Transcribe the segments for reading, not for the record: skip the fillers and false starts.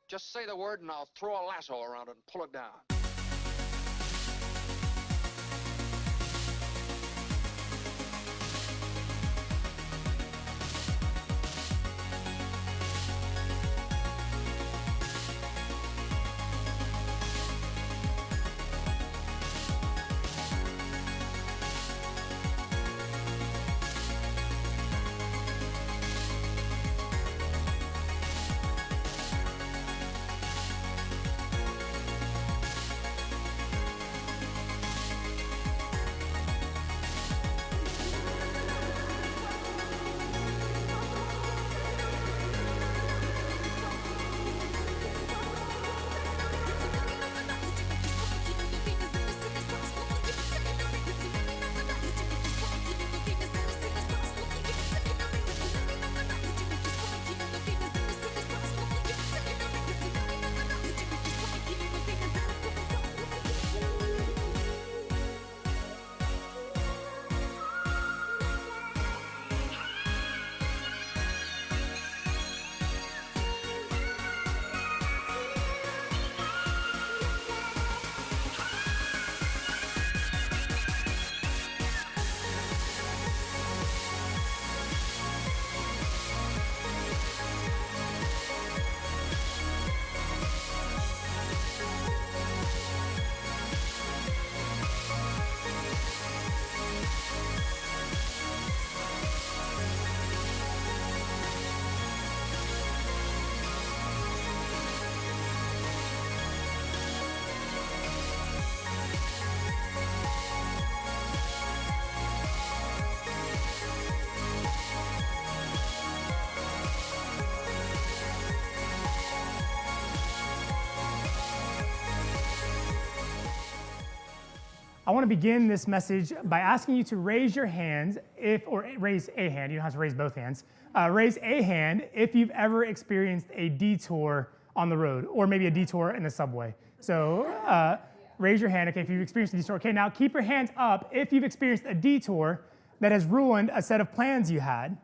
Just say the word and I'll throw a lasso around it and pull it down. I want to begin this message by asking you to raise your hands or raise a hand, you don't have to raise both hands, raise a hand if you've ever experienced a detour on the road, or maybe a detour in the subway. So raise your hand, okay, if you've experienced a detour. Okay, now keep your hands up if you've experienced a detour that has ruined a set of plans you had,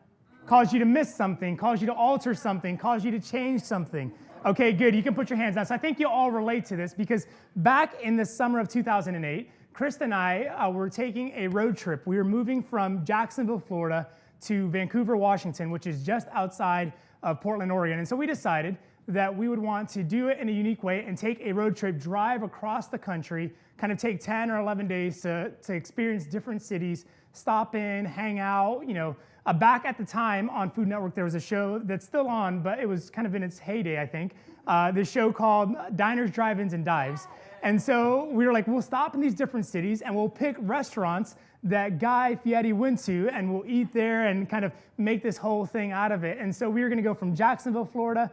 caused you to miss something, caused you to alter something, caused you to change something. Okay, good, you can put your hands down. So I think you'll all relate to this because back in the summer of 2008, Krista and I were taking a road trip. We were moving from Jacksonville, Florida to Vancouver, Washington, which is just outside of Portland, Oregon. And so we decided that we would want to do it in a unique way and take a road trip, drive across the country, kind of take 10 or 11 days to experience different cities, stop in, hang out. You know, back at the time on Food Network, there was a show that's still on, but it was kind of in its heyday, I think. This show called Diners, Drive-Ins, and Dives. And so we were like, we'll stop in these different cities and we'll pick restaurants that Guy Fieri went to and we'll eat there and kind of make this whole thing out of it. And so we were gonna go from Jacksonville, Florida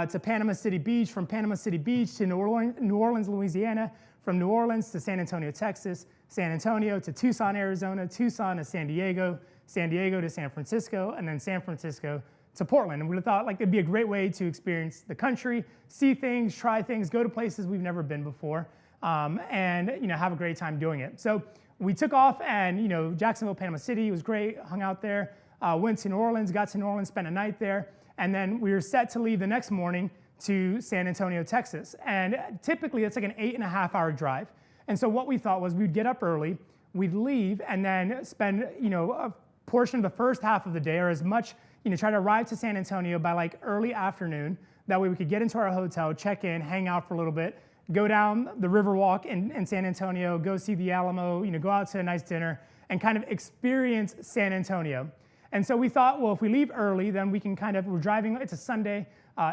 to Panama City Beach, from Panama City Beach to New Orleans, Louisiana, from New Orleans to San Antonio, Texas, San Antonio to Tucson, Arizona, Tucson to San Diego, San Diego to San Francisco, and then San Francisco to Portland. And we thought like it'd be a great way to experience the country, see things, try things, go to places we've never been before. And have a great time doing it. So we took off and Jacksonville, Panama City was great, hung out there, went to New Orleans, got to New Orleans, spent a night there, and then we were set to leave the next morning to San Antonio, Texas. And typically it's like an 8.5-hour drive. And so what we thought was we'd get up early, we'd leave and then spend a portion of the first half of the day or as much, try to arrive to San Antonio by like early afternoon. That way we could get into our hotel, check in, hang out for a little bit, go down the Riverwalk in San Antonio, go see the Alamo, go out to a nice dinner, and kind of experience San Antonio. And so we thought, well, if we leave early, then we can we're driving, it's a Sunday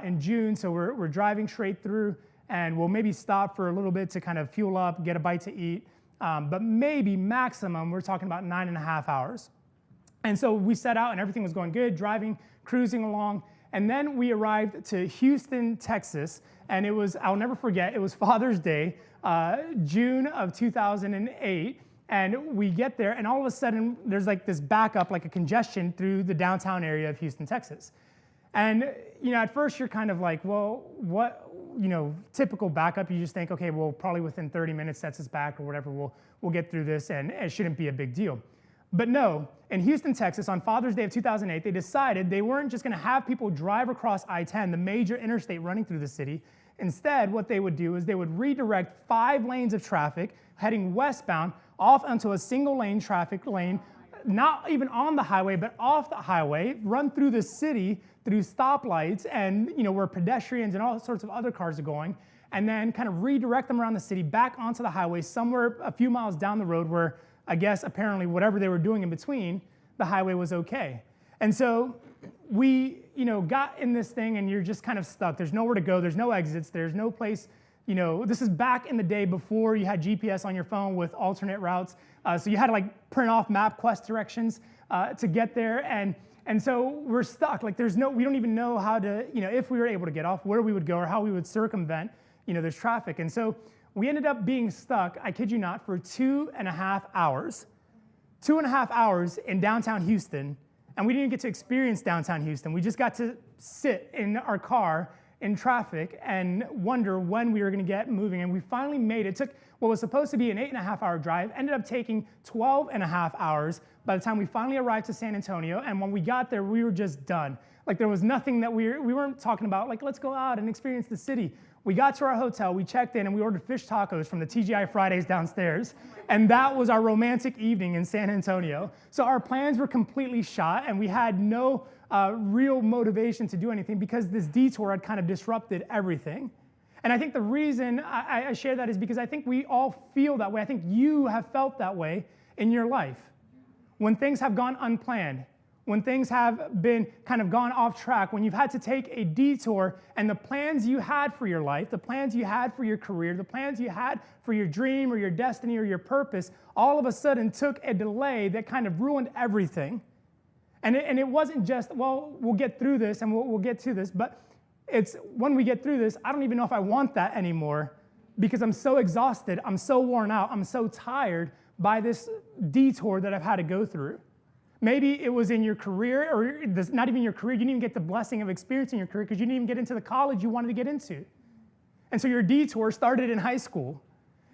in June, so we're driving straight through, and we'll maybe stop for a little bit to kind of fuel up, get a bite to eat, but maybe maximum, we're talking about 9.5 hours. And so we set out and everything was going good, driving, cruising along, and then we arrived to Houston, Texas, and it was, I'll never forget, it was Father's Day, June of 2008, and we get there, and all of a sudden, there's like this backup, like a congestion through the downtown area of Houston, Texas. And, at first you're kind of like, well, what, typical backup, you just think, okay, well, probably within 30 minutes sets us back or whatever, we'll get through this, and it shouldn't be a big deal. But no, in Houston, Texas, on Father's Day of 2008, they decided they weren't just gonna have people drive across I-10, the major interstate running through the city. Instead, what they would do is they would redirect 5 lanes of traffic heading westbound off onto a single lane traffic lane, not even on the highway, but off the highway, run through the city through stoplights and where pedestrians and all sorts of other cars are going, and then kind of redirect them around the city back onto the highway somewhere a few miles down the road where I guess apparently whatever they were doing in between, the highway was okay. And so we got in this thing and you're just kind of stuck. There's nowhere to go, there's no exits, there's no place. This is back in the day before you had GPS on your phone with alternate routes. So you had to print off MapQuest directions to get there. And so we're stuck. We don't even know how to, if we were able to get off, where we would go or how we would circumvent, there's traffic. And so we ended up being stuck, I kid you not, for 2.5 hours. 2.5 hours in downtown Houston. And we didn't get to experience downtown Houston. We just got to sit in our car in traffic and wonder when we were going to get moving. And we finally made it. It took what was supposed to be an 8.5-hour drive, ended up taking 12.5 hours by the time we finally arrived to San Antonio. And when we got there, we were just done. There was nothing that we weren't talking about, let's go out and experience the city. We got to our hotel, we checked in, and we ordered fish tacos from the TGI Fridays downstairs. And that was our romantic evening in San Antonio. So our plans were completely shot, and we had no real motivation to do anything because this detour had kind of disrupted everything. And I think the reason I share that is because I think we all feel that way. I think you have felt that way in your life. When things have gone unplanned, when things have been kind of gone off track, when you've had to take a detour and the plans you had for your life, the plans you had for your career, the plans you had for your dream or your destiny or your purpose, all of a sudden took a delay that kind of ruined everything. And it wasn't just, well, we'll get through this and we'll get to this, but it's when we get through this, I don't even know if I want that anymore because I'm so exhausted, I'm so worn out, I'm so tired by this detour that I've had to go through. Maybe it was in your career, or not even your career. You didn't even get the blessing of experiencing your career because you didn't even get into the college you wanted to get into. And so your detour started in high school.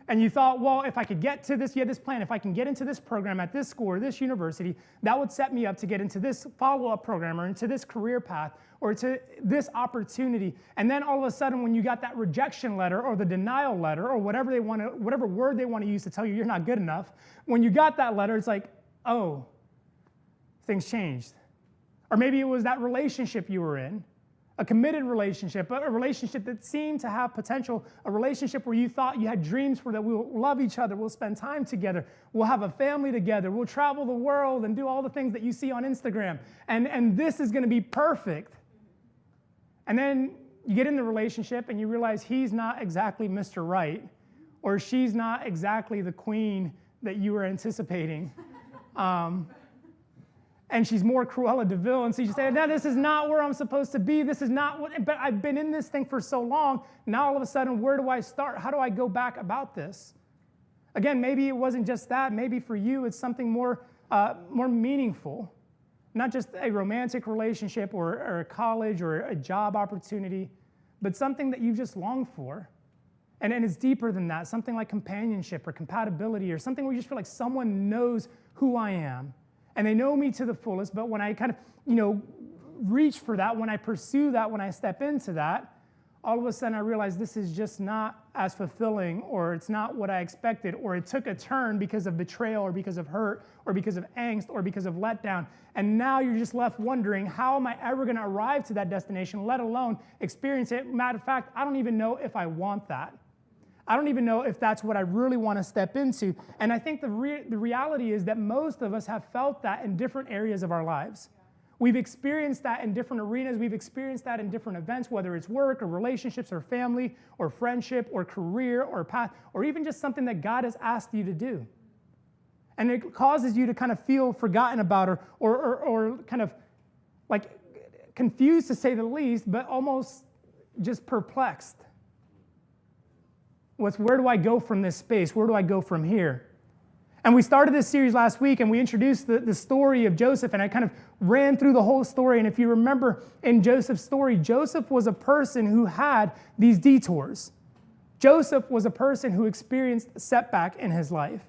And you thought, well, if I could get to this, you had this plan, if I can get into this program at this school or this university, that would set me up to get into this follow-up program or into this career path or to this opportunity. And then all of a sudden, when you got that rejection letter or the denial letter or whatever word they want to use to tell you you're not good enough, when you got that letter, it's like, oh, things changed. Or maybe it was that relationship you were in, a committed relationship, a relationship that seemed to have potential, a relationship where you thought you had dreams for that we'll love each other, we'll spend time together, we'll have a family together, we'll travel the world and do all the things that you see on Instagram, and this is going to be perfect. And then you get in the relationship and you realize he's not exactly Mr. Right, or she's not exactly the queen that you were anticipating. And she's more Cruella de Vil, and so you say, no, this is not where I'm supposed to be, this is not what, but I've been in this thing for so long, now all of a sudden, where do I start? How do I go back about this? Again, maybe it wasn't just that, maybe for you it's something more meaningful, not just a romantic relationship or a college or a job opportunity, but something that you've just longed for. And it's deeper than that, something like companionship or compatibility or something where you just feel like someone knows who I am. And they know me to the fullest, but when I kind of, reach for that, when I pursue that, when I step into that, all of a sudden I realize this is just not as fulfilling, or it's not what I expected, or it took a turn because of betrayal, or because of hurt, or because of angst, or because of letdown. And now you're just left wondering, how am I ever going to arrive to that destination, let alone experience it? Matter of fact, I don't even know if I want that. I don't even know if that's what I really want to step into. And I think the reality is that most of us have felt that in different areas of our lives. We've experienced that in different arenas. We've experienced that in different events, whether it's work or relationships or family or friendship or career or path, or even just something that God has asked you to do. And it causes you to kind of feel forgotten about or kind of like confused, to say the least, but almost just perplexed with, where do I go from this space? Where do I go from here? And we started this series last week, and we introduced the story of Joseph, and I kind of ran through the whole story. And if you remember in Joseph's story, Joseph was a person who had these detours. Joseph was a person who experienced setback in his life.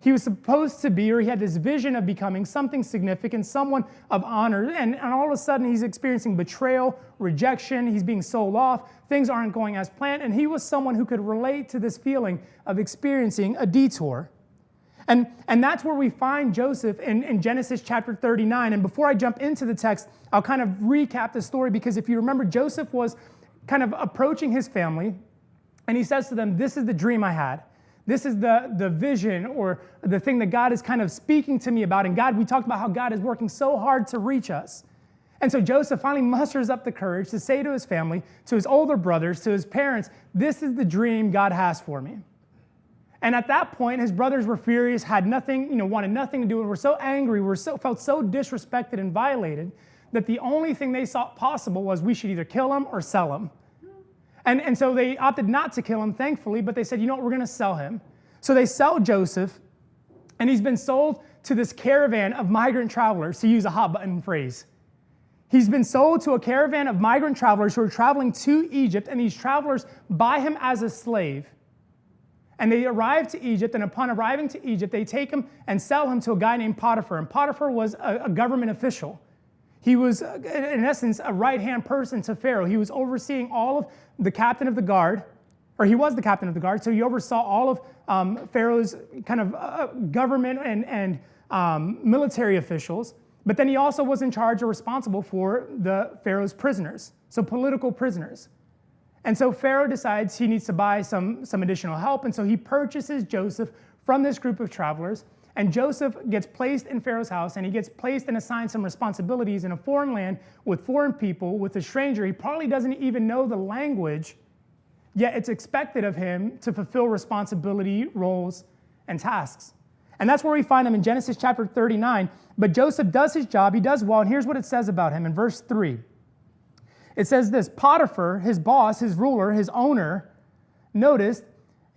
He was supposed to be, or he had this vision of becoming something significant, someone of honor, and all of a sudden he's experiencing betrayal, rejection, he's being sold off, things aren't going as planned, and he was someone who could relate to this feeling of experiencing a detour. And that's where we find Joseph in Genesis chapter 39. And before I jump into the text, I'll kind of recap the story, because if you remember, Joseph was kind of approaching his family, and he says to them, this is the dream I had. This is the vision, or the thing that God is kind of speaking to me about. And God, we talked about how God is working so hard to reach us. And so Joseph finally musters up the courage to say to his family, to his older brothers, to his parents, this is the dream God has for me. And at that point, his brothers were furious, had nothing, wanted nothing to do, and were so angry, felt so disrespected and violated, that the only thing they saw possible was we should either kill him or sell him. And so they opted not to kill him, thankfully, but they said, we're going to sell him. So they sell Joseph, and he's been sold to this caravan of migrant travelers, to use a hot button phrase. He's been sold to a caravan of migrant travelers who are traveling to Egypt, and these travelers buy him as a slave. And they arrive to Egypt, and upon arriving to Egypt, they take him and sell him to a guy named Potiphar. And Potiphar was a government official. He was, in essence, a right-hand person to Pharaoh. He was overseeing all of the captain of the guard, or he was the captain of the guard, so he oversaw all of Pharaoh's kind of government and military officials. But then he also was in charge or responsible for the Pharaoh's prisoners, so political prisoners. And so Pharaoh decides he needs to buy some additional help, and so he purchases Joseph from this group of travelers. And Joseph gets placed in Pharaoh's house, and he gets placed and assigned some responsibilities in a foreign land with foreign people, with a stranger. He probably doesn't even know the language, yet it's expected of him to fulfill responsibility, roles, and tasks. And that's where we find him in Genesis chapter 39. But Joseph does his job, he does well, and here's what it says about him in verse 3. It says this: Potiphar, his boss, his ruler, his owner, noticed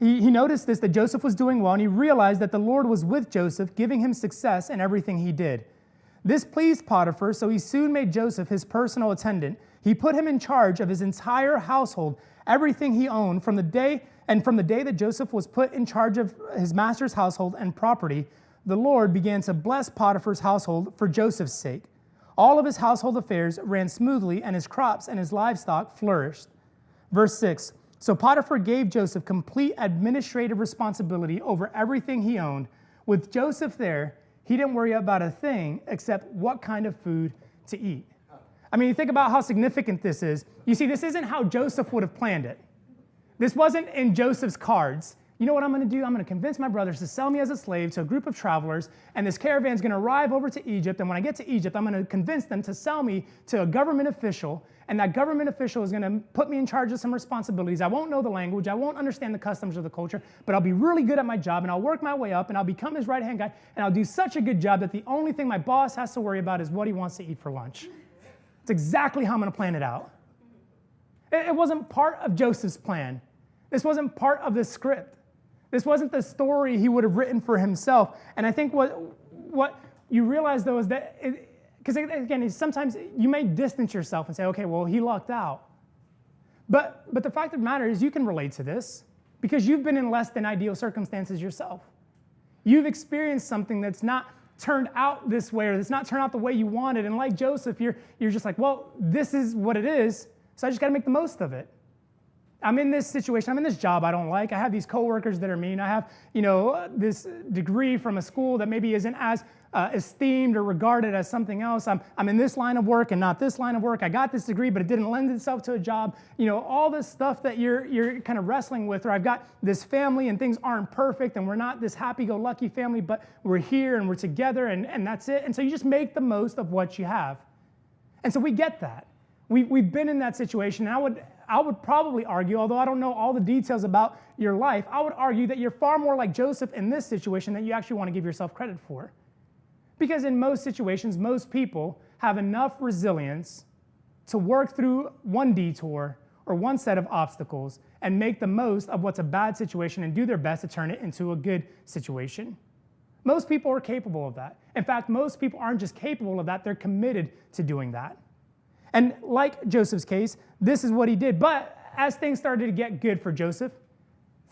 this, that Joseph was doing well, and he realized that the Lord was with Joseph, giving him success in everything he did. This pleased Potiphar, so he soon made Joseph his personal attendant. He put him in charge of his entire household, everything he owned, from the day that Joseph was put in charge of his master's household and property. The Lord began to bless Potiphar's household for Joseph's sake. All of his household affairs ran smoothly, and his crops and his livestock flourished. Verse 6. So Potiphar gave Joseph complete administrative responsibility over everything he owned. With Joseph there, he didn't worry about a thing except what kind of food to eat. I mean, you think about how significant this is. You see, this isn't how Joseph would have planned it. This wasn't in Joseph's cards. You know what I'm going to do? I'm going to convince my brothers to sell me as a slave to a group of travelers, and this caravan's going to arrive over to Egypt, and when I get to Egypt, I'm going to convince them to sell me to a government official, and that government official is going to put me in charge of some responsibilities. I won't know the language, I won't understand the customs or the culture, but I'll be really good at my job, and I'll work my way up, and I'll become his right-hand guy, and I'll do such a good job that the only thing my boss has to worry about is what he wants to eat for lunch. It's exactly how I'm going to plan it out. It wasn't part of Joseph's plan. This wasn't part of the script. This wasn't the story he would have written for himself. And I think what you realize, though, is that, because again, sometimes you may distance yourself and say, okay, well, he lucked out. But the fact of the matter is you can relate to this because you've been in less than ideal circumstances yourself. You've experienced something that's not turned out this way, or that's not turned out the way you wanted. And like Joseph, you're just like, well, this is what it is, so I just got to make the most of it. I'm in this situation, I'm in this job I don't like. I have these coworkers that are mean. I have, this degree from a school that maybe isn't as esteemed or regarded as something else. I'm in this line of work and not this line of work. I got this degree, but it didn't lend itself to a job. All this stuff that you're kind of wrestling with, or I've got this family and things aren't perfect and we're not this happy-go-lucky family, but we're here and we're together and that's it. And so you just make the most of what you have. And so we get that. We've been in that situation, and I would probably argue, although I don't know all the details about your life, I would argue that you're far more like Joseph in this situation than you actually want to give yourself credit for. Because in most situations, most people have enough resilience to work through one detour or one set of obstacles and make the most of what's a bad situation and do their best to turn it into a good situation. Most people are capable of that. In fact, most people aren't just capable of that, they're committed to doing that. And like Joseph's case, this is what he did. But as things started to get good for Joseph,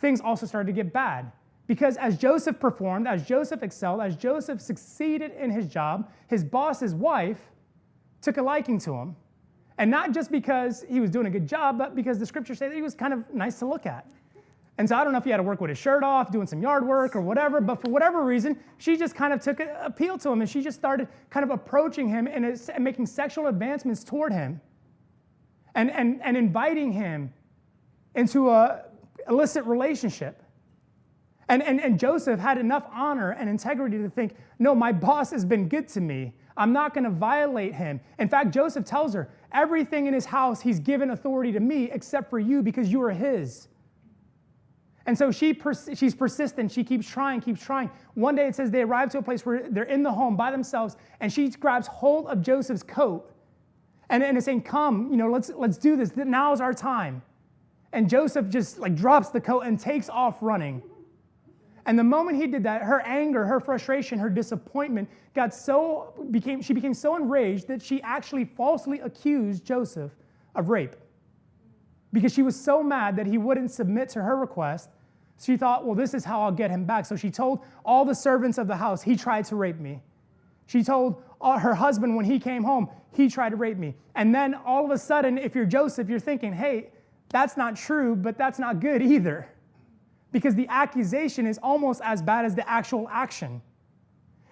things also started to get bad. Because as Joseph performed, as Joseph excelled, as Joseph succeeded in his job, his boss's wife took a liking to him. And not just because he was doing a good job, but because the scriptures say that he was kind of nice to look at. And so I don't know if he had to work with his shirt off, doing some yard work or whatever, but for whatever reason, she just kind of took an appeal to him, and she just started kind of approaching him and making sexual advancements toward him and inviting him into a illicit relationship. And Joseph had enough honor and integrity to think, no, my boss has been good to me. I'm not going to violate him. In fact, Joseph tells her, everything in his house, he's given authority to me except for you because you are his. And so she's persistent. She keeps trying. One day it says they arrive to a place where they're in the home by themselves, and she grabs hold of Joseph's coat and is saying, come, let's do this. Now's our time. And Joseph just drops the coat and takes off running. And the moment he did that, her anger, her frustration, her disappointment she became so enraged that she actually falsely accused Joseph of rape. Because she was so mad that he wouldn't submit to her request, she thought, well, this is how I'll get him back. So she told all the servants of the house, he tried to rape me. She told her husband when he came home, he tried to rape me. And then all of a sudden, if you're Joseph, you're thinking, hey, that's not true, but that's not good either. Because the accusation is almost as bad as the actual action.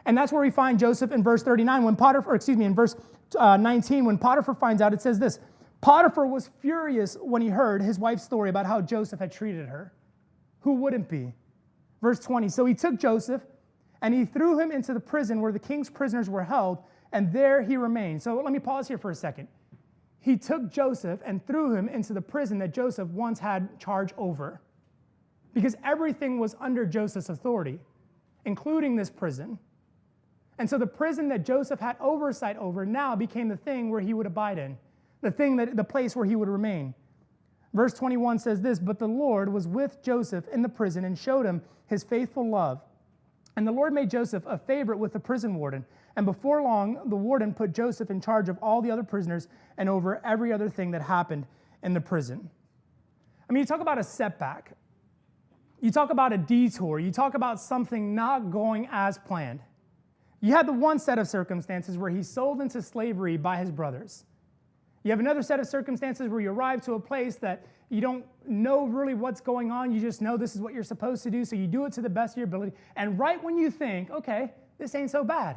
And that's where we find Joseph in verse 39, in verse 19, when Potiphar finds out, it says this, Potiphar was furious when he heard his wife's story about how Joseph had treated her. Who wouldn't be? Verse 20, so he took Joseph and he threw him into the prison where the king's prisoners were held, and there he remained. So let me pause here for a second. He took Joseph and threw him into the prison that Joseph once had charge over. Because everything was under Joseph's authority, including this prison. And so the prison that Joseph had oversight over now became the thing where he would abide in. The place where he would remain. Verse 21 says this, but the Lord was with Joseph in the prison and showed him his faithful love. And the Lord made Joseph a favorite with the prison warden. And before long, the warden put Joseph in charge of all the other prisoners and over every other thing that happened in the prison. I mean, you talk about a setback. You talk about a detour. You talk about something not going as planned. You had the one set of circumstances where he's sold into slavery by his brothers. You have another set of circumstances where you arrive to a place that you don't know really what's going on. You just know this is what you're supposed to do, so you do it to the best of your ability. And right when you think, okay, this ain't so bad.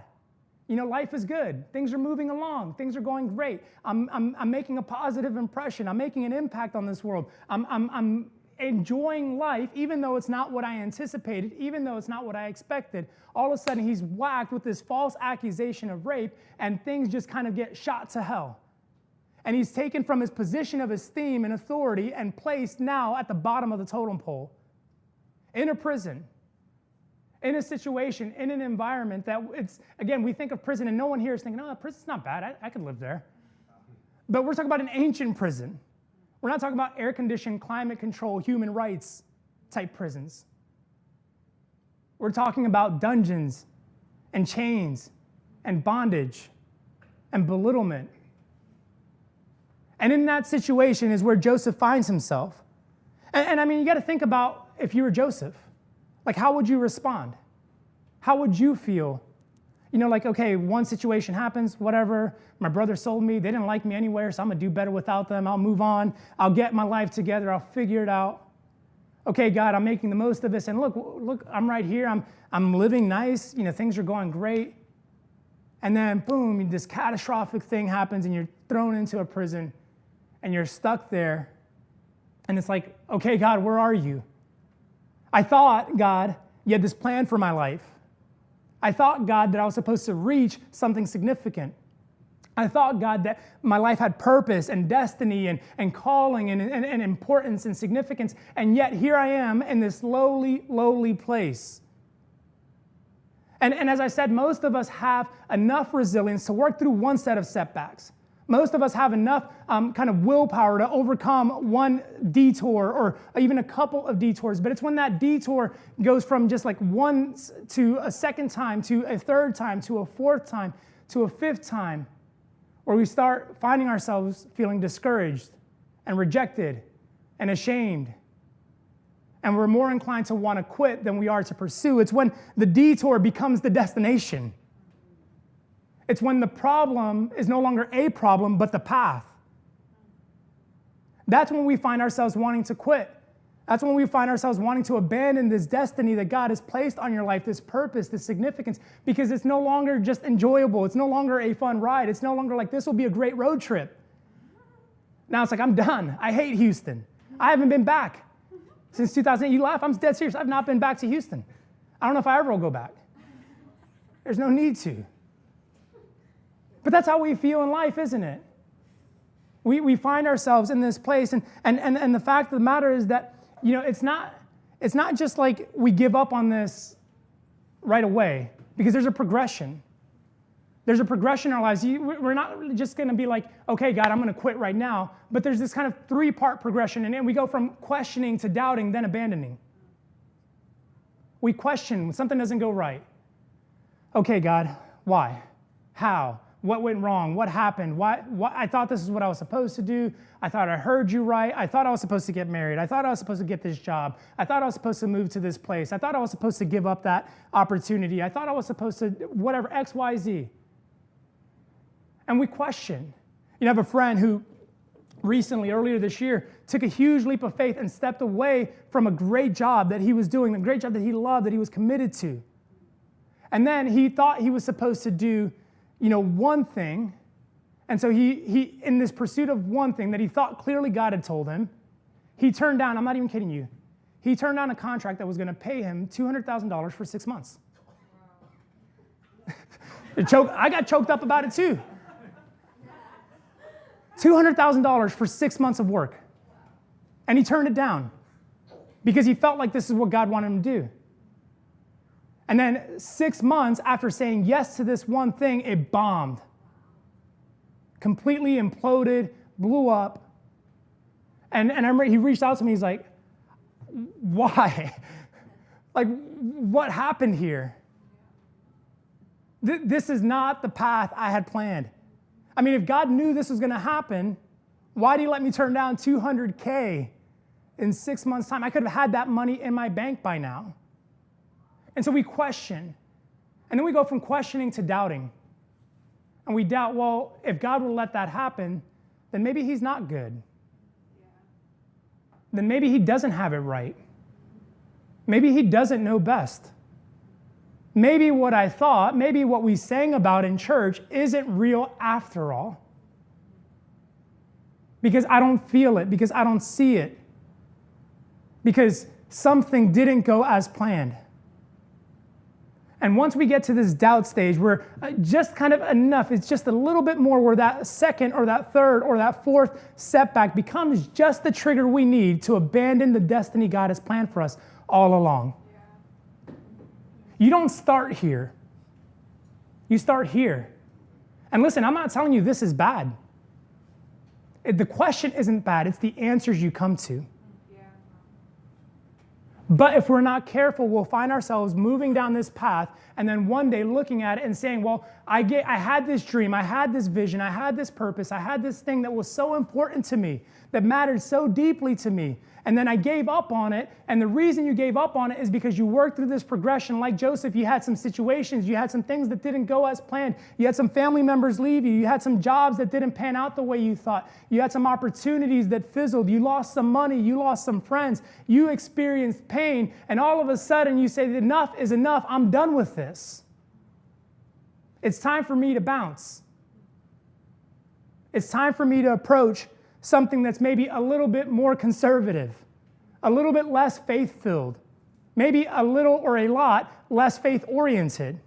Life is good. Things are moving along. Things are going great. I'm making a positive impression. I'm making an impact on this world. I'm enjoying life, even though it's not what I anticipated, even though it's not what I expected. All of a sudden, he's whacked with this false accusation of rape, and things just kind of get shot to hell. And he's taken from his position of esteem and authority and placed now at the bottom of the totem pole. In a prison. In a situation, in an environment that again, we think of prison and no one here is thinking, oh, prison's not bad, I could live there. But we're talking about an ancient prison. We're not talking about air-conditioned, climate control, human rights type prisons. We're talking about dungeons and chains and bondage and belittlement. And in that situation is where Joseph finds himself. And I mean, you got to think about if you were Joseph. How would you respond? How would you feel? Okay, one situation happens, whatever. My brother sold me. They didn't like me anywhere, so I'm going to do better without them. I'll move on. I'll get my life together. I'll figure it out. Okay, God, I'm making the most of this. And look, I'm right here. I'm living nice. Things are going great. And then, boom, this catastrophic thing happens, and you're thrown into a prison. And you're stuck there, and it's like, okay, God, where are you? I thought, God, you had this plan for my life. I thought, God, that I was supposed to reach something significant. I thought, God, that my life had purpose and destiny and calling and importance and significance, and yet here I am in this lowly place. And as I said, most of us have enough resilience to work through one set of setbacks. Most of us have enough kind of willpower to overcome one detour or even a couple of detours. But it's when that detour goes from just once to a second time to a third time to a fourth time to a fifth time where we start finding ourselves feeling discouraged and rejected and ashamed. and we're more inclined to want to quit than we are to pursue. It's when the detour becomes the destination. It's when the problem is no longer a problem, but the path. That's when we find ourselves wanting to quit. That's when we find ourselves wanting to abandon this destiny that God has placed on your life, this purpose, this significance, because it's no longer just enjoyable. It's no longer a fun ride. It's no longer like, this will be a great road trip. Now it's like, I'm done. I hate Houston. I haven't been back since 2008. You laugh, I'm dead serious. I've not been back to Houston. I don't know if I ever will go back. There's no need to. But that's how we feel in life, isn't it? We find ourselves in this place, and the fact of the matter is that, it's not just like we give up on this right away, because there's a progression. There's a progression in our lives. We're not just going to be like, okay, God, I'm going to quit right now, but there's this kind of three-part progression, and we go from questioning to doubting, then abandoning. We question when something doesn't go right. Okay, God, why? How? What went wrong? What happened? Why? I thought this is what I was supposed to do. I thought I heard you right. I thought I was supposed to get married. I thought I was supposed to get this job. I thought I was supposed to move to this place. I thought I was supposed to give up that opportunity. I thought I was supposed to whatever, X, Y, Z. And we question. I have a friend who recently, earlier this year, took a huge leap of faith and stepped away from a great job that he was doing, a great job that he loved, that he was committed to. And then he thought he was supposed to do one thing, and so he in this pursuit of one thing that he thought clearly God had told him, he turned down, I'm not even kidding you, he turned down a contract that was going to pay him $200,000 for 6 months. I got choked up about it too. $200,000 for 6 months of work. And he turned it down because he felt like this is what God wanted him to do. And then 6 months after saying yes to this one thing, it bombed. Completely imploded, blew up. And I remember he reached out to me, he's like, why? Like, what happened here? This is not the path I had planned. I mean, if God knew this was going to happen, why did he let me turn down $200K in 6 months' time? I could have had that money in my bank by now. And so we question. And then we go from questioning to doubting. And we doubt, well, if God will let that happen, then maybe he's not good. Then maybe he doesn't have it right. Maybe he doesn't know best. Maybe what I thought, maybe what we sang about in church isn't real after all. Because I don't feel it, because I don't see it. Because something didn't go as planned. And once we get to this doubt stage, we're just kind of enough, it's just a little bit more where that second or that third or that fourth setback becomes just the trigger we need to abandon the destiny God has planned for us all along. You don't start here. You start here. And listen, I'm not telling you this is bad. The question isn't bad, it's the answers you come to. But if we're not careful, we'll find ourselves moving down this path and then one day looking at it and saying, well, I had this dream, I had this vision, I had this purpose, I had this thing that was so important to me, that mattered so deeply to me. And then I gave up on it. And the reason you gave up on it is because you worked through this progression. Like Joseph, you had some situations, you had some things that didn't go as planned. You had some family members leave you. You had some jobs that didn't pan out the way you thought. You had some opportunities that fizzled. You lost some money. You lost some friends. You experienced pain. And all of a sudden you say, enough is enough. I'm done with this. It's time for me to bounce. It's time for me to approach something that's maybe a little bit more conservative, a little bit less faith-filled, maybe a little or a lot less faith-oriented.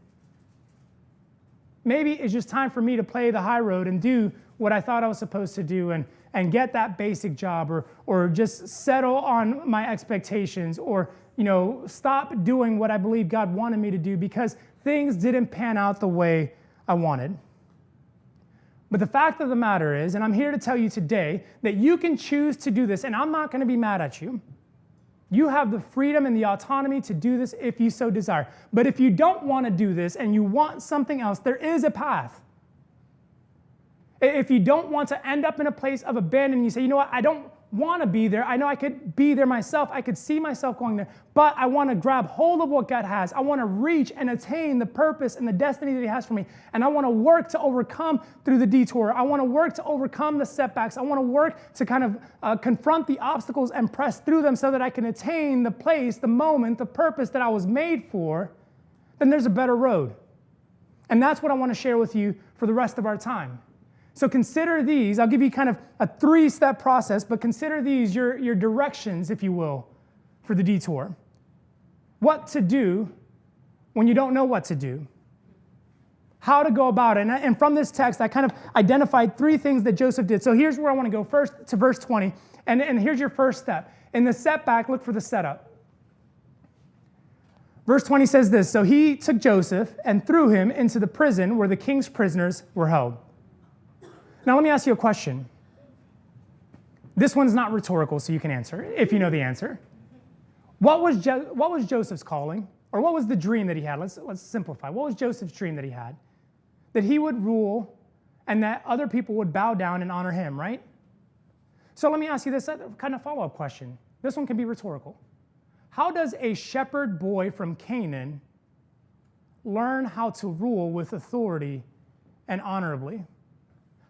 Maybe it's just time for me to play the high road and do what I thought I was supposed to do and get that basic job or just settle on my expectations or stop doing what I believe God wanted me to do because things didn't pan out the way I wanted. But the fact of the matter is, and I'm here to tell you today, that you can choose to do this, and I'm not going to be mad at you. You have the freedom and the autonomy to do this if you so desire. But if you don't want to do this and you want something else, there is a path. If you don't want to end up in a place of abandoning, you say, you know what, I don't want to be there. I know I could be there myself. I could see myself going there, but I want to grab hold of what God has. I want to reach and attain the purpose and the destiny that he has for me. And I want to work to overcome through the detour. I want to work to overcome the setbacks. I want to work to kind of confront the obstacles and press through them so that I can attain the place, the moment, the purpose that I was made for. Then there's a better road. And that's what I want to share with you for the rest of our time. So consider these. I'll give you kind of a 3-step process, but consider these your directions, if you will, for the detour. What to do when you don't know what to do. How to go about it. And from this text, I kind of identified 3 things that Joseph did. So here's where I want to go first to verse 20. And here's your first step. In the setback, look for the setup. Verse 20 says this, so he took Joseph and threw him into the prison where the king's prisoners were held. Now, let me ask you a question. This one's not rhetorical, so you can answer if you know the answer. What was Joseph's calling? Or what was the dream that he had? Let's simplify. What was Joseph's dream that he had? That he would rule and that other people would bow down and honor him, right? So let me ask you this kind of follow-up question. This one can be rhetorical. How does a shepherd boy from Canaan learn how to rule with authority and honorably?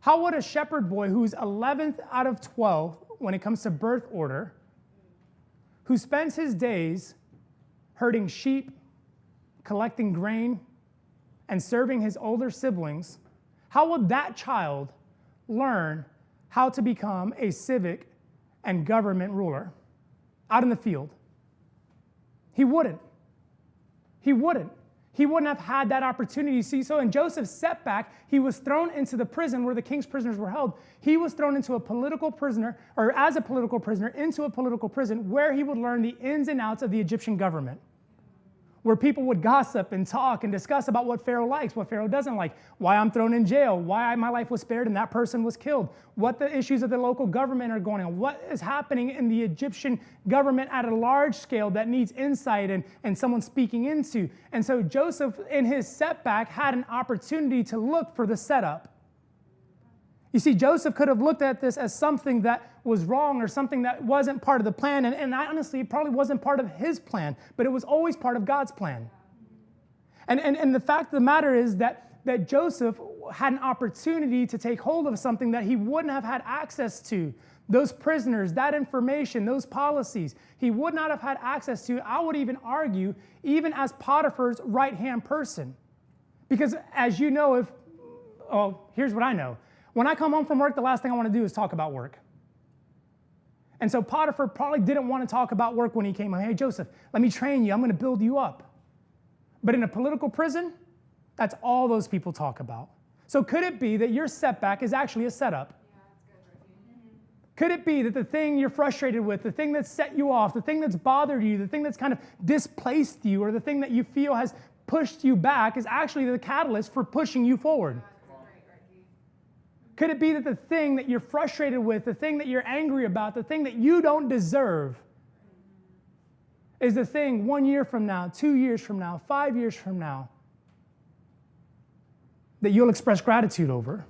How would a shepherd boy who's 11th out of 12 when it comes to birth order, who spends his days herding sheep, collecting grain, and serving his older siblings, how would that child learn how to become a civic and government ruler out in the field? He wouldn't. He wouldn't. He wouldn't have had that opportunity. See, so in Joseph's setback, he was thrown into the prison where the king's prisoners were held. He was thrown into a political prisoner, or as a political prisoner, into a political prison where he would learn the ins and outs of the Egyptian government, where people would gossip and talk and discuss about what Pharaoh likes, what Pharaoh doesn't like, why I'm thrown in jail, why my life was spared and that person was killed, what the issues of the local government are going on, what is happening in the Egyptian government at a large scale that needs insight and someone speaking into. And so Joseph, in his setback, had an opportunity to look for the setup. You see, Joseph could have looked at this as something that was wrong or something that wasn't part of the plan. And honestly, it probably wasn't part of his plan, but it was always part of God's plan. And the fact of the matter is that Joseph had an opportunity to take hold of something that he wouldn't have had access to. Those prisoners, that information, those policies, he would not have had access to, I would even argue, even as Potiphar's right-hand person. Because as you know, here's what I know. When I come home from work, the last thing I want to do is talk about work. And so Potiphar probably didn't want to talk about work when he came home. Hey, Joseph, let me train you. I'm going to build you up. But in a political prison, that's all those people talk about. So could it be that your setback is actually a setup? Yeah, that's good. Could it be that the thing you're frustrated with, the thing that set you off, the thing that's bothered you, the thing that's kind of displaced you, or the thing that you feel has pushed you back is actually the catalyst for pushing you forward? Could it be that the thing that you're frustrated with, the thing that you're angry about, the thing that you don't deserve is the thing 1 year from now, 2 years from now, 5 years from now that you'll express gratitude over?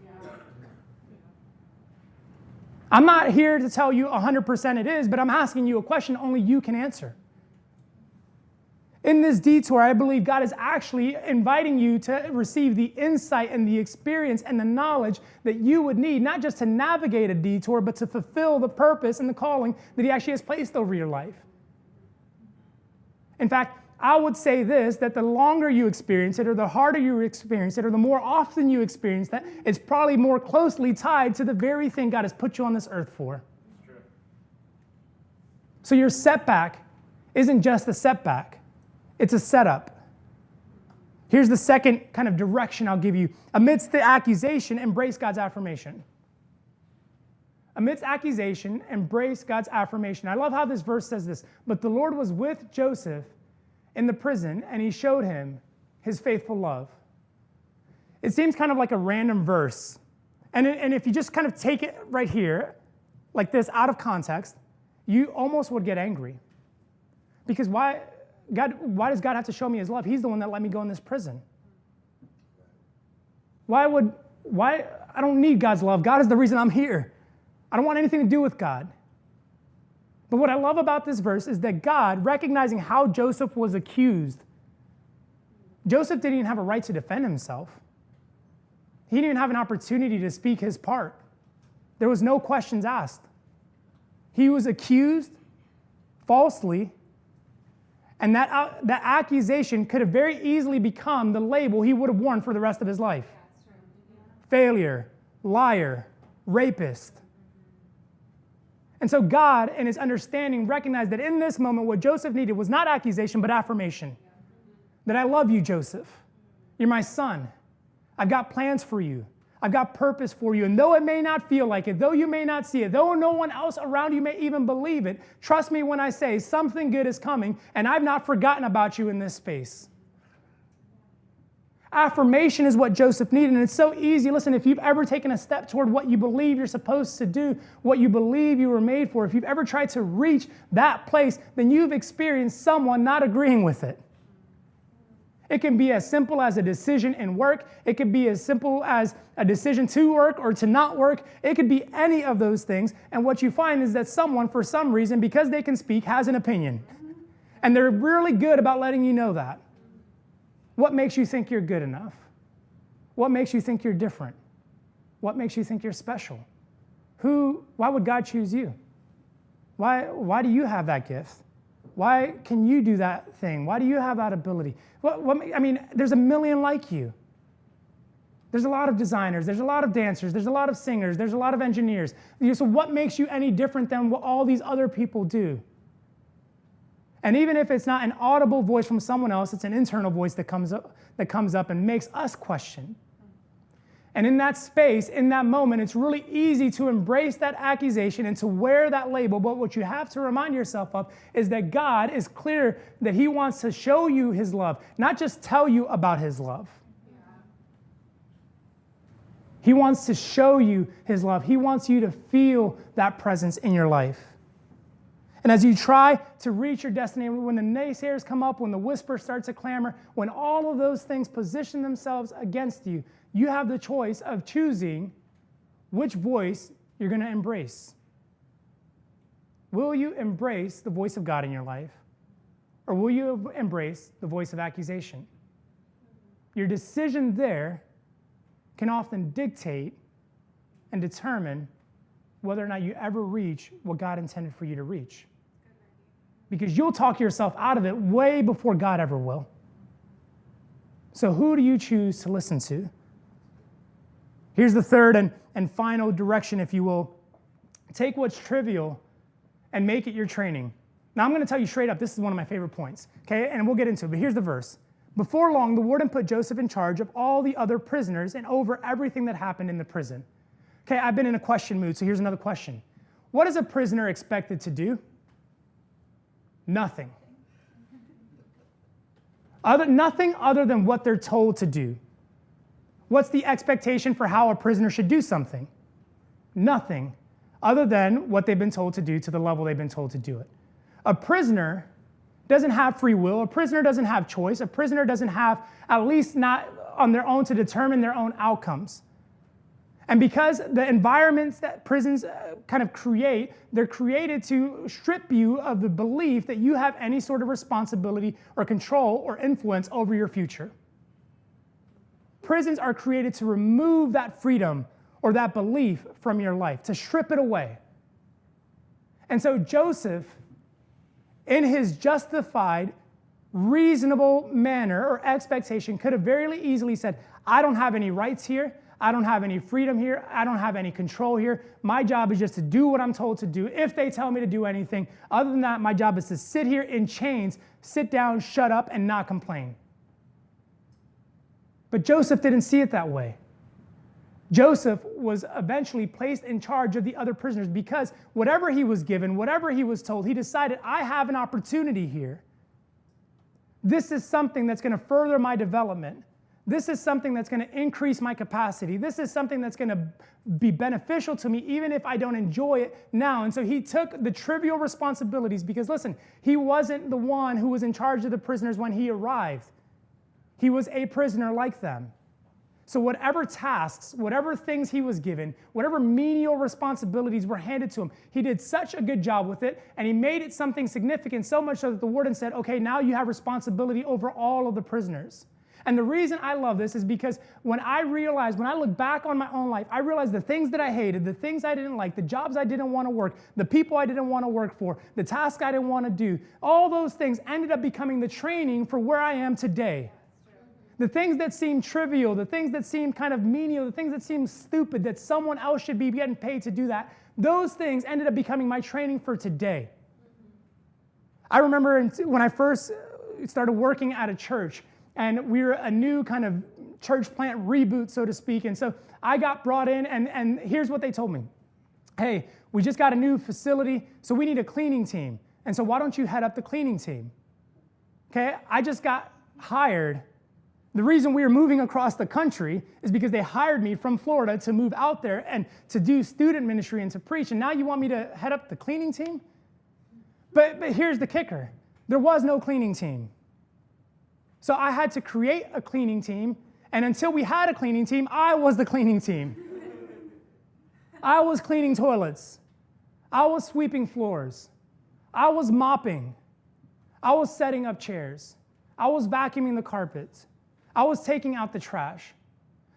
I'm not here to tell you 100% it is, but I'm asking you a question only you can answer. In this detour, I believe God is actually inviting you to receive the insight and the experience and the knowledge that you would need, not just to navigate a detour, but to fulfill the purpose and the calling that he actually has placed over your life. In fact, I would say this, that the longer you experience it, or the harder you experience it, or the more often you experience that, it's probably more closely tied to the very thing God has put you on this earth for. That's true. So your setback isn't just a setback. It's a setup. Here's the second kind of direction I'll give you. Amidst the accusation, embrace God's affirmation. Amidst accusation, embrace God's affirmation. I love how this verse says this. But the Lord was with Joseph in the prison, and he showed him his faithful love. It seems kind of like a random verse. And if you just kind of take it right here, like this, out of context, you almost would get angry. Because why does God have to show me his love? He's the one that let me go in this prison. Why? I don't need God's love. God is the reason I'm here. I don't want anything to do with God. But what I love about this verse is that God, recognizing how Joseph was accused, Joseph didn't even have a right to defend himself. He didn't even have an opportunity to speak his part. There was no questions asked. He was accused falsely, and that accusation could have very easily become the label he would have worn for the rest of his life. Failure, liar, rapist. And so God, in his understanding, recognized that in this moment, what Joseph needed was not accusation, but affirmation. That I love you, Joseph. You're my son. I've got plans for you. I've got purpose for you. And though it may not feel like it, though you may not see it, though no one else around you may even believe it, trust me when I say something good is coming, and I've not forgotten about you in this space. Affirmation is what Joseph needed, and it's so easy. Listen, if you've ever taken a step toward what you believe you're supposed to do, what you believe you were made for, if you've ever tried to reach that place, then you've experienced someone not agreeing with it. It can be as simple as a decision in work. It could be as simple as a decision to work or to not work. It could be any of those things. And what you find is that someone, for some reason, because they can speak, has an opinion. And they're really good about letting you know that. What makes you think you're good enough? What makes you think you're different? What makes you think you're special? Why would God choose you? Why do you have that gift? Why can you do that thing? Why do you have that ability? There's a million like you. There's a lot of designers. There's a lot of dancers. There's a lot of singers. There's a lot of engineers. So what makes you any different than what all these other people do? And even if it's not an audible voice from someone else, it's an internal voice that comes up and makes us question. And in that space, in that moment, it's really easy to embrace that accusation and to wear that label. But what you have to remind yourself of is that God is clear that he wants to show you his love, not just tell you about his love. He wants to show you his love. He wants you to feel that presence in your life. And as you try to reach your destiny, when the naysayers come up, when the whisper starts to clamor, when all of those things position themselves against you, you have the choice of choosing which voice you're going to embrace. Will you embrace the voice of God in your life? Or will you embrace the voice of accusation? Your decision there can often dictate and determine whether or not you ever reach what God intended for you to reach. Because you'll talk yourself out of it way before God ever will. So who do you choose to listen to? Here's the third and final direction, if you will. Take what's trivial and make it your training. Now, I'm going to tell you straight up, this is one of my favorite points, okay? And we'll get into it, but here's the verse. Before long, the warden put Joseph in charge of all the other prisoners and over everything that happened in the prison. Okay, I've been in a question mood, so here's another question. What is a prisoner expected to do? Nothing. Nothing other than what they're told to do. What's the expectation for how a prisoner should do something? Nothing other than what they've been told to do to the level they've been told to do it. A prisoner doesn't have free will. A prisoner doesn't have choice. A prisoner doesn't have, at least not on their own, to determine their own outcomes. And because the environments that prisons kind of create, they're created to strip you of the belief that you have any sort of responsibility or control or influence over your future. Prisons are created to remove that freedom or that belief from your life, to strip it away. And so Joseph, in his justified, reasonable manner or expectation, could have very easily said, I don't have any rights here. I don't have any freedom here. I don't have any control here. My job is just to do what I'm told to do if they tell me to do anything. Other than that, my job is to sit here in chains, sit down, shut up, and not complain. But Joseph didn't see it that way. Joseph was eventually placed in charge of the other prisoners because whatever he was given, whatever he was told, he decided, I have an opportunity here. This is something that's going to further my development. This is something that's going to increase my capacity. This is something that's going to be beneficial to me even if I don't enjoy it now. And so he took the trivial responsibilities because, listen, he wasn't the one who was in charge of the prisoners when he arrived. He was a prisoner like them. So whatever tasks, whatever things he was given, whatever menial responsibilities were handed to him, he did such a good job with it, and he made it something significant, so much so that the warden said, okay, now you have responsibility over all of the prisoners. And the reason I love this is because when I look back on my own life, I realized the things that I hated, the things I didn't like, the jobs I didn't want to work, the people I didn't want to work for, the tasks I didn't want to do, all those things ended up becoming the training for where I am today. The things that seem trivial, the things that seem kind of menial, the things that seem stupid, that someone else should be getting paid to do that, those things ended up becoming my training for today. I remember when I first started working at a church, and we were a new kind of church plant reboot, so to speak, and so I got brought in, and here's what they told me. Hey, we just got a new facility, so we need a cleaning team. And so why don't you head up the cleaning team? Okay, I just got hired. The reason we were moving across the country is because they hired me from Florida to move out there and to do student ministry and to preach. And now you want me to head up the cleaning team? But here's the kicker. There was no cleaning team. So I had to create a cleaning team. And until we had a cleaning team, I was the cleaning team. I was cleaning toilets. I was sweeping floors. I was mopping. I was setting up chairs. I was vacuuming the carpets. I was taking out the trash.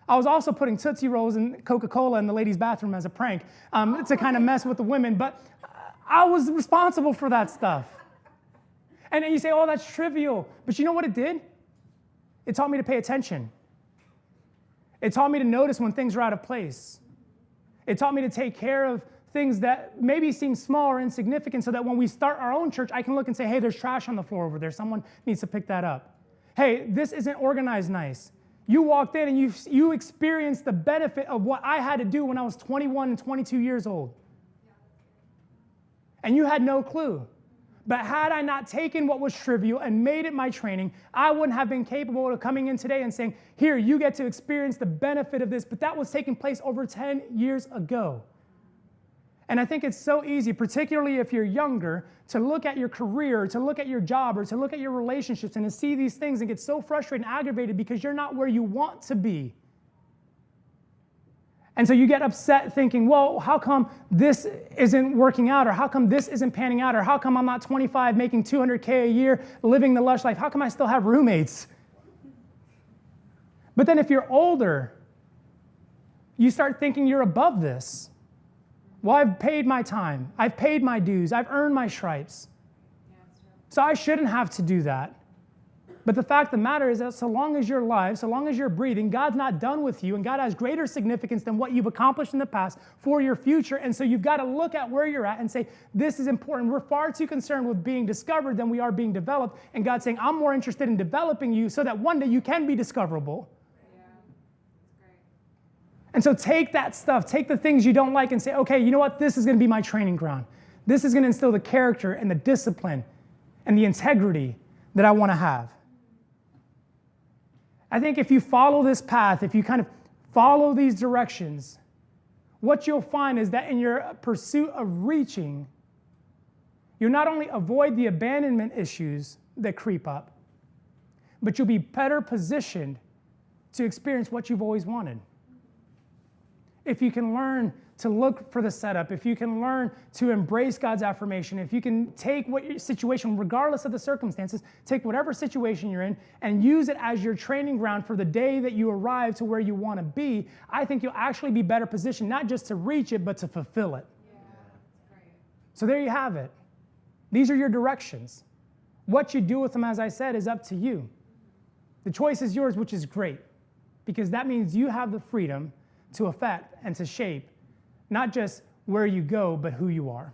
I was also putting Tootsie Rolls and Coca-Cola in the ladies' bathroom as a prank to kind of mess with the women, but I was responsible for that stuff. And you say, oh, that's trivial. But you know what it did? It taught me to pay attention. It taught me to notice when things are out of place. It taught me to take care of things that maybe seem small or insignificant so that when we start our own church, I can look and say, hey, there's trash on the floor over there. Someone needs to pick that up. Hey, this isn't organized nice. You walked in and you experienced the benefit of what I had to do when I was 21 and 22 years old. And you had no clue. But had I not taken what was trivial and made it my training, I wouldn't have been capable of coming in today and saying, here, you get to experience the benefit of this. But that was taking place over 10 years ago. And I think it's so easy, particularly if you're younger, to look at your career, to look at your job, or to look at your relationships and to see these things and get so frustrated and aggravated because you're not where you want to be. And so you get upset thinking, well, how come this isn't working out? Or how come this isn't panning out? Or how come I'm not 25 making $200K a year, living the lush life? How come I still have roommates? But then if you're older, you start thinking you're above this. Well, I've paid my time. I've paid my dues. I've earned my stripes. So I shouldn't have to do that. But the fact of the matter is that so long as you're alive, so long as you're breathing, God's not done with you, and God has greater significance than what you've accomplished in the past for your future. And so you've got to look at where you're at and say, this is important. We're far too concerned with being discovered than we are being developed. And God's saying, I'm more interested in developing you so that one day you can be discoverable. And so take that stuff, take the things you don't like and say, okay, you know what? This is going to be my training ground. This is going to instill the character and the discipline and the integrity that I want to have. I think if you follow this path, if you kind of follow these directions, what you'll find is that in your pursuit of reaching, you'll not only avoid the abandonment issues that creep up, but you'll be better positioned to experience what you've always wanted. If you can learn to look for the setup, if you can learn to embrace God's affirmation, if you can take what your situation, regardless of the circumstances, take whatever situation you're in and use it as your training ground for the day that you arrive to where you want to be, I think you'll actually be better positioned, not just to reach it, but to fulfill it. Yeah, that's great. So there you have it. These are your directions. What you do with them, as I said, is up to you. The choice is yours, which is great, because that means you have the freedom to affect and to shape not just where you go, but who you are.